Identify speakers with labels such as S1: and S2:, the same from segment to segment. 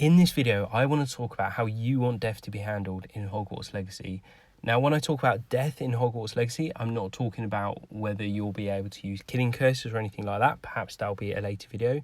S1: In this video, I want to talk about how you want death to be handled in Hogwarts Legacy. Now, when I talk about death in Hogwarts Legacy, I'm not talking about whether you'll be able to use killing curses or anything like that. Perhaps that'll be a later video.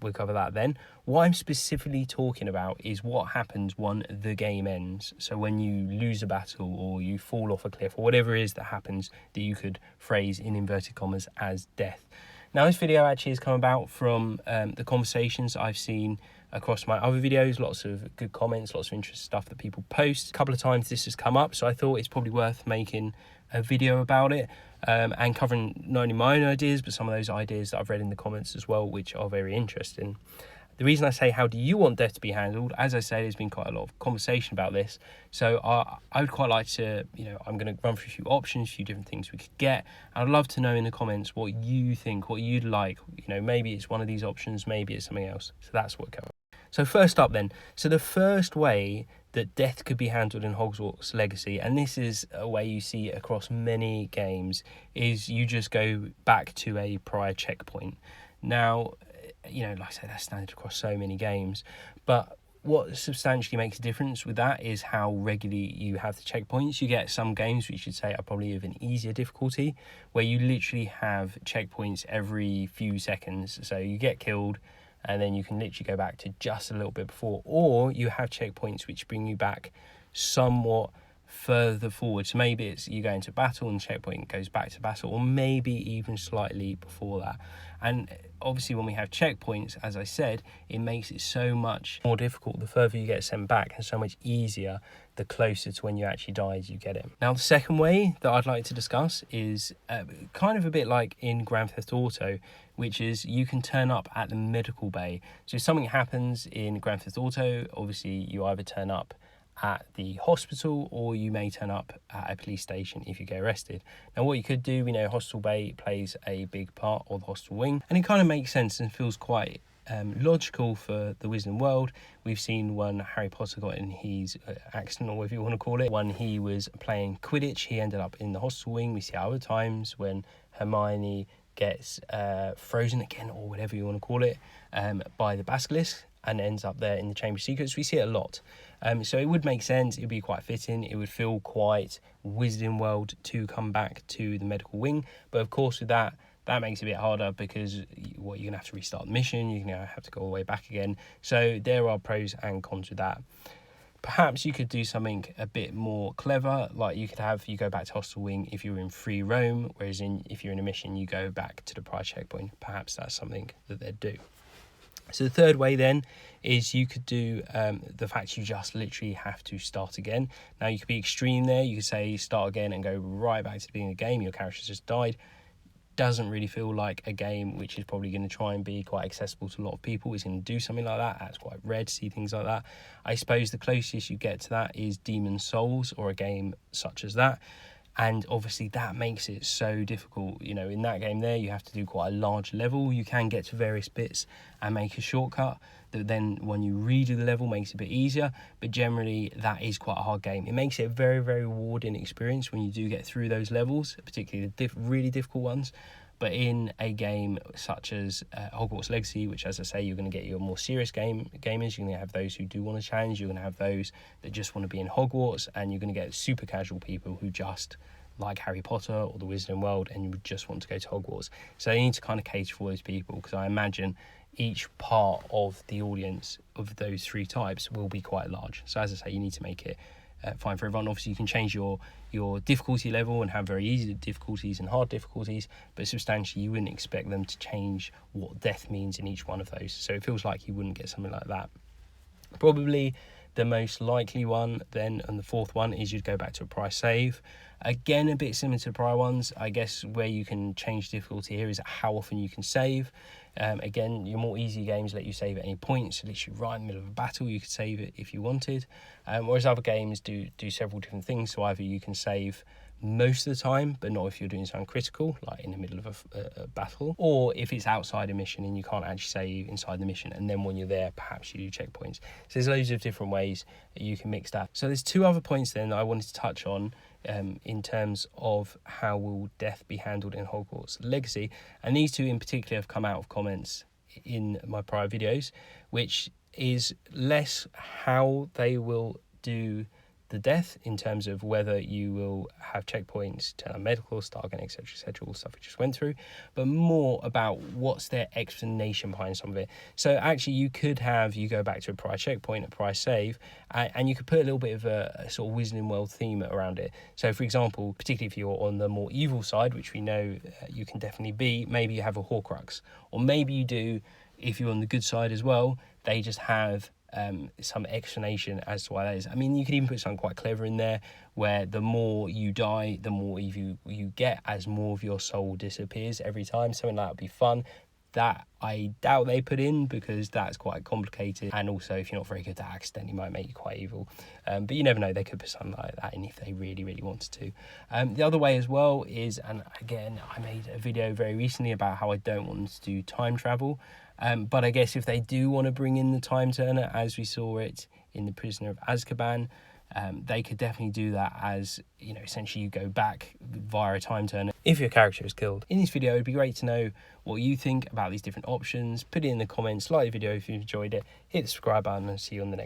S1: We'll cover that then. What I'm specifically talking about is what happens when the game ends. So when you lose a battle or you fall off a cliff or whatever it is that happens that you could phrase in inverted commas as death. Now, this video actually has come about from the conversations I've seen across my other videos, lots of good comments, lots of interesting stuff that people post. A couple of times this has come up, so I thought it's probably worth making a video about it and covering not only my own ideas, but some of those ideas that I've read in the comments as well, which are very interesting. The reason I say, how do you want death to be handled? As I say, there's been quite a lot of conversation about this. So I would quite like to, I'm going to run through a few options, a few different things we could get. I'd love to know in the comments what you think, what you'd like. Maybe it's one of these options, maybe it's something else. So that's what we'll cover. So first up then, so the first way that death could be handled in Hogwarts Legacy, and this is a way you see it across many games, is you just go back to a prior checkpoint. Now, like I said, that's standard across so many games, but what substantially makes a difference with that is how regularly you have the checkpoints. You get some games which you'd say are probably of an easier difficulty, where you literally have checkpoints every few seconds. So you get killed, and then you can literally go back to just a little bit before, or you have checkpoints which bring you back somewhat further forward. So maybe it's you go into battle and checkpoint goes back to battle, or maybe even slightly before that. And obviously when we have checkpoints, as I said, it makes it so much more difficult the further you get sent back, and so much easier the closer to when you actually die as you get it. Now, the second way that I'd like to discuss is kind of a bit like in Grand Theft Auto, which is you can turn up at the medical bay. So if something happens in Grand Theft Auto, obviously you either turn up at the hospital or you may turn up at a police station if you get arrested. Now, what you could do, Hostel Bay plays a big part, or the Hostel Wing, and it kind of makes sense and feels quite logical for the Wizarding World. We've seen when Harry Potter got in his accident, or whatever you want to call it, when he was playing Quidditch, he ended up in the Hostel Wing. We see other times when Hermione gets frozen again, or whatever you want to call it, by the Basilisk, and ends up there in the Chamber of Secrets. We see it a lot. So it would make sense, it would be quite fitting, it would feel quite Wizarding World to come back to the medical wing. But of course with that makes it a bit harder, because you're going to have to restart the mission, you're going to have to go all the way back again. So there are pros and cons with that. Perhaps you could do something a bit more clever, like you go back to Hostel Wing if you're in free roam, whereas if you're in a mission, you go back to the prior checkpoint. Perhaps that's something that they'd do. So the third way then is you could do the fact you just literally have to start again. Now, you could be extreme there. You could say start again and go right back to the beginning of the game. Your character's just died. Doesn't really feel like a game which is probably going to try and be quite accessible to a lot of people is going to do something like that. That's quite rare to see things like that. I suppose the closest you get to that is Demon's Souls, or a game such as that. And obviously that makes it so difficult. In that game there, you have to do quite a large level. You can get to various bits and make a shortcut that then when you redo the level makes it a bit easier. But generally, that is quite a hard game. It makes it a very, very rewarding experience when you do get through those levels, particularly the really difficult ones. But in a game such as Hogwarts Legacy, which, as I say, you're going to get your more serious gamers, you're going to have those who do want to challenge, you're going to have those that just want to be in Hogwarts, and you're going to get super casual people who just like Harry Potter or the Wizarding World and you just want to go to Hogwarts. So you need to kind of cater for those people, because I imagine each part of the audience of those three types will be quite large. So as I say, you need to make it fine for everyone. Obviously, you can change your difficulty level and have very easy difficulties and hard difficulties, but substantially you wouldn't expect them to change what death means in each one of those. So it feels like you wouldn't get something like that. Probably the most likely one then, and the fourth one, is you'd go back to a prior save. Again, a bit similar to the prior ones. I guess where you can change difficulty here is how often you can save. Again, your more easy games let you save at any point, so literally right in the middle of a battle you could save it if you wanted, whereas other games do several different things. So either you can save most of the time, but not if you're doing something critical, like in the middle of a battle, or if it's outside a mission and you can't actually save inside the mission, and then when you're there, perhaps you do checkpoints. So there's loads of different ways that you can mix that. So there's two other points then that I wanted to touch on in terms of how will death be handled in Hogwarts Legacy, and these two in particular have come out of comments in my prior videos, which is less how they will do the death in terms of whether you will have checkpoints, turn on medical, start again, etc., all the stuff we just went through, but more about what's their explanation behind some of it. So actually you go back to a prior checkpoint, a prior save, and you could put a little bit of a sort of Wizarding World theme around it. So for example, particularly if you're on the more evil side, which we know you can definitely be, maybe you have a Horcrux, or maybe you do, if you're on the good side as well, they just have some explanation as to why that is. I mean, you could even put something quite clever in there where the more you die, the more evil you get as more of your soul disappears every time. Something like that would be fun. That I doubt they put in because that's quite complicated, and also if you're not very good, that accidentally might make you quite evil. But you never know, they could put something like that in if they really, really wanted to. The other way as well is, and again, I made a video very recently about how I don't want them to do time travel. But I guess if they do want to bring in the time turner, as we saw it in The Prisoner of Azkaban, they could definitely do that as, essentially you go back via a time turner if your character is killed. In this video, it'd be great to know what you think about these different options. Put it in the comments, like the video if you enjoyed it, hit the subscribe button, and see you on the next